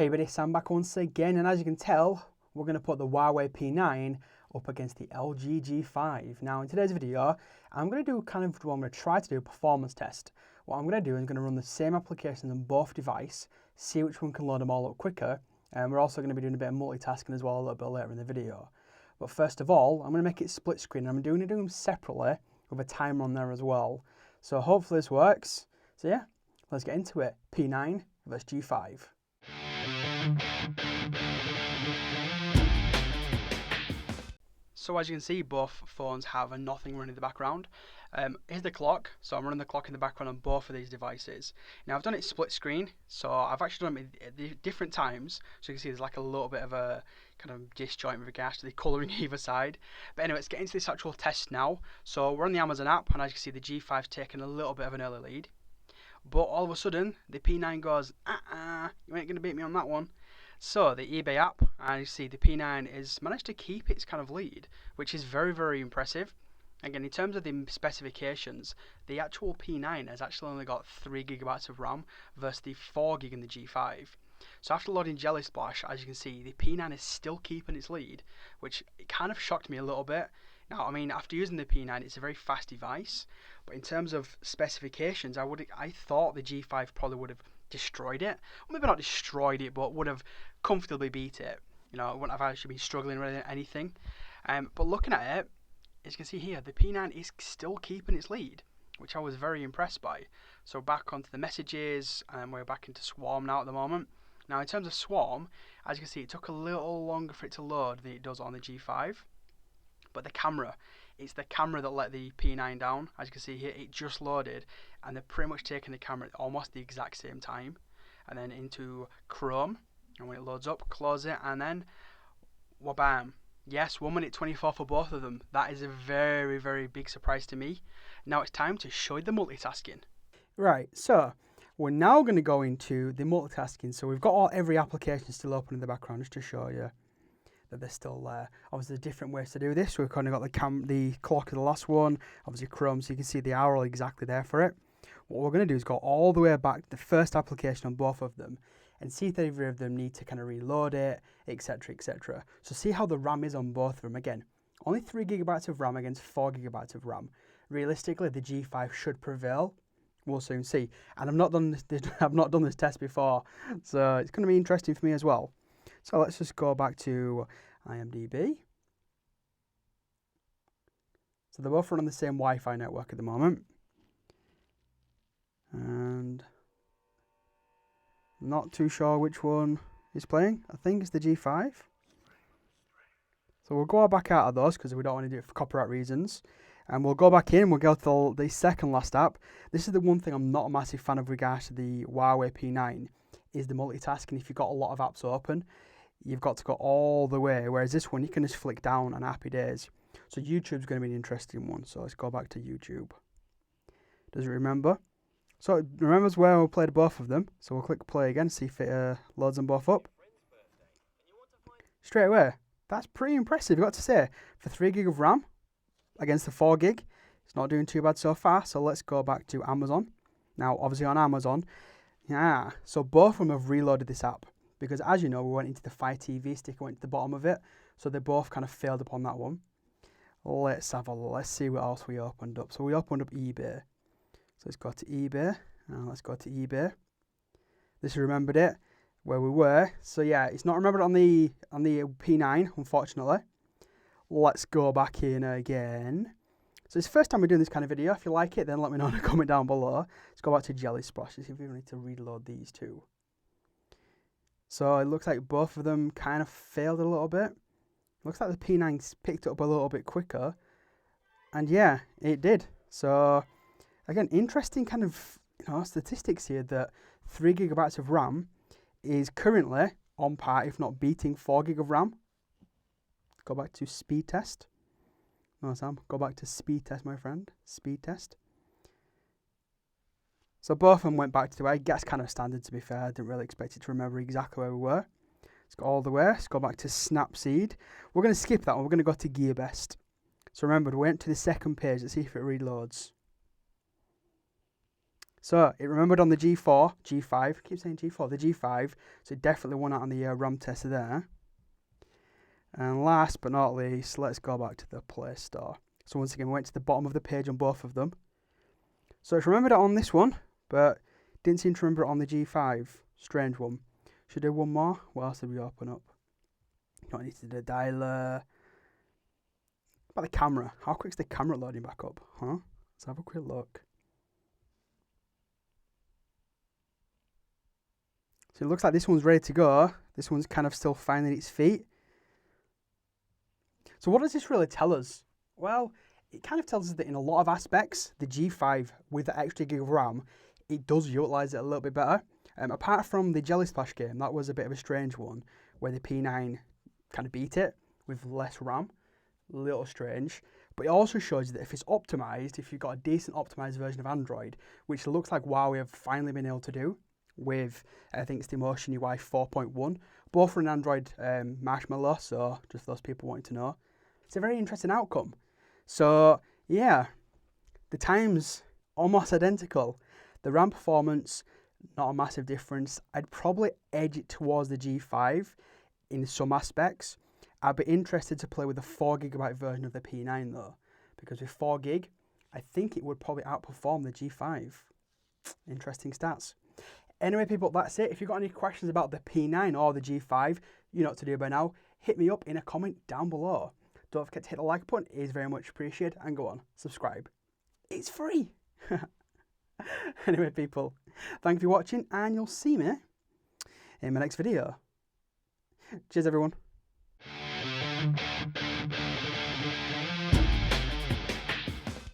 Hey everybody, Sam back once again, and as you can tell, we're going to put the Huawei P9 up against the LG G5. Now in today's video, I'm going to do kind of what I'm going to try to do a performance test. What I'm going to do is I'm going to run the same applications on both devices, see which one can load them all up quicker, and we're also going to be doing a bit of multitasking as well a little bit later in the video. But first of all, I'm going to make it split screen, and I'm doing them separately with a timer on there as well. So hopefully this works. So yeah, let's get into it. P9 versus G5. So as you can see, both phones have a nothing running in the background. Here's the clock, so I'm running the clock in the background on both of these devices. Now I've done it split screen, so I've actually done it at different times, so you can see there's like a little bit of a kind of disjoint with regards to the colouring either side. But anyway, let's get into this actual test now. So we're on the Amazon app, and as you can see the G5's taken a little bit of an early lead. But all of a sudden, the P9 goes, you ain't going to beat me on that one. So the eBay app, and you see the P9 is managed to keep its kind of lead, which is very, very impressive. Again, in terms of the specifications, the actual P9 has actually only got 3GB of RAM versus the 4GB in the G5. So after loading Jelly Splash, as you can see, the P9 is still keeping its lead, which kind of shocked me a little bit. Now, I mean, after using the P9, it's a very fast device, but in terms of specifications, I thought the G5 probably would have destroyed it. Well, maybe not destroyed it, but would have comfortably beat it. You know, it wouldn't have actually been struggling with anything. But looking at it, as you can see here, the P9 is still keeping its lead, which I was very impressed by. So back onto the messages, and we're back into Swarm now at the moment. Now in terms of Swarm, as you can see, it took a little longer for it to load than it does on the G5. But the camera, it's the camera that let the P9 down. As you can see here, it just loaded, and they're pretty much taking the camera at almost the exact same time. And then into Chrome, and when it loads up, close it, and then wabam. Yes, 1 minute 24 for both of them. That is a very, very big surprise to me. Now it's time to show you the multitasking. Right, so we're now going to go into the multitasking. So we've got every application still open in the background just to show you that they're still there. Obviously, there's different ways to do this. We've kind of got the clock of the last one, obviously Chrome, so you can see the hour exactly there for it. What we're going to do is go all the way back to the first application on both of them and see if either of them need to kind of reload it, etc, etc. So see how the RAM is on both of them. Again, only 3GB of RAM against 4GB of RAM. Realistically, the G5 should prevail. We'll soon see. And I've not done this test before, so it's going to be interesting for me as well. So let's just go back to IMDb. So they're both running the same Wi-Fi network at the moment. And not too sure which one is playing. I think it's the G5. So we'll go back out of those because we don't want to do it for copyright reasons. And we'll go back in, we'll go to the second last app. This is the one thing I'm not a massive fan of regards to the Huawei P9, is the multitasking. If you've got a lot of apps open, you've got to go all the way. Whereas this one, you can just flick down and happy days. So YouTube's going to be an interesting one. So let's go back to YouTube. Does it remember? So it remembers where we played both of them. So we'll click play again, see if it loads them both up. Straight away. That's pretty impressive, you've got to say. For 3GB of RAM against the 4GB, it's not doing too bad so far. So let's go back to Amazon. Now, obviously on Amazon, yeah, so both of them have reloaded this app. Because as you know, we went into the Fire TV sticker, went to the bottom of it. So they both kind of failed upon that one. Let's have a look. Let's see what else we opened up. So we opened up eBay. So let's go to eBay. Now let's go to eBay. This remembered it, where we were. So yeah, it's not remembered on the P9, unfortunately. Let's go back in again. So it's the first time we're doing this kind of video. If you like it, then let me know in a comment down below. Let's go back to Jelly Splash to see if we need to reload these two. So it looks like both of them kind of failed a little bit. Looks like the P9's picked up a little bit quicker. And yeah, it did. So again, interesting kind of statistics here that 3GB of RAM is currently on par, if not beating 4GB of RAM. Go back to speed test. No, Sam, go back to speed test, my friend. Speed test. So both of them went back to the way. I guess kind of standard, to be fair. I didn't really expect it to remember exactly where we were. Let's go all the way. Let's go back to Snapseed. We're going to skip that one. We're going to go to GearBest. So remember, we went to the second page. Let's see if it reloads. So it remembered on the G4, G5, I keep saying G4, the G5, so it definitely won out on the RAM tester there. And last but not least, let's go back to the Play Store. So once again, we went to the bottom of the page on both of them. So it's remembered it on this one, but didn't seem to remember it on the G5. Strange one. Should do one more? What else did we open up? Not need to do the dialer. What about the camera? How quick's the camera loading back up? Huh? Let's have a quick look. So it looks like this one's ready to go. This one's kind of still finding its feet. So what does this really tell us? Well, it kind of tells us that in a lot of aspects, the G5 with the extra gig of RAM, it does utilise it a little bit better. Apart from the Jelly Splash game, that was a bit of a strange one, where the P9 kind of beat it with less RAM. A little strange. But it also shows you that if it's optimised, if you've got a decent optimised version of Android, which looks like Huawei have finally been able to do with, I think it's the Emotion UI 4.1, both for an Android Marshmallow, so just those people wanting to know. It's a very interesting outcome. So, yeah, the time's almost identical. The RAM performance, not a massive difference. I'd probably edge it towards the G5 in some aspects. I'd be interested to play with the 4GB version of the P9 though, because with 4GB, I think it would probably outperform the G5. Interesting stats. Anyway, people, that's it. If you've got any questions about the P9 or the G5, you know what to do by now. Hit me up in a comment down below. Don't forget to hit the like button. It is very much appreciated. And go on, subscribe. It's free. Anyway, people, thank you for watching, and you'll see me in my next video. Cheers, everyone.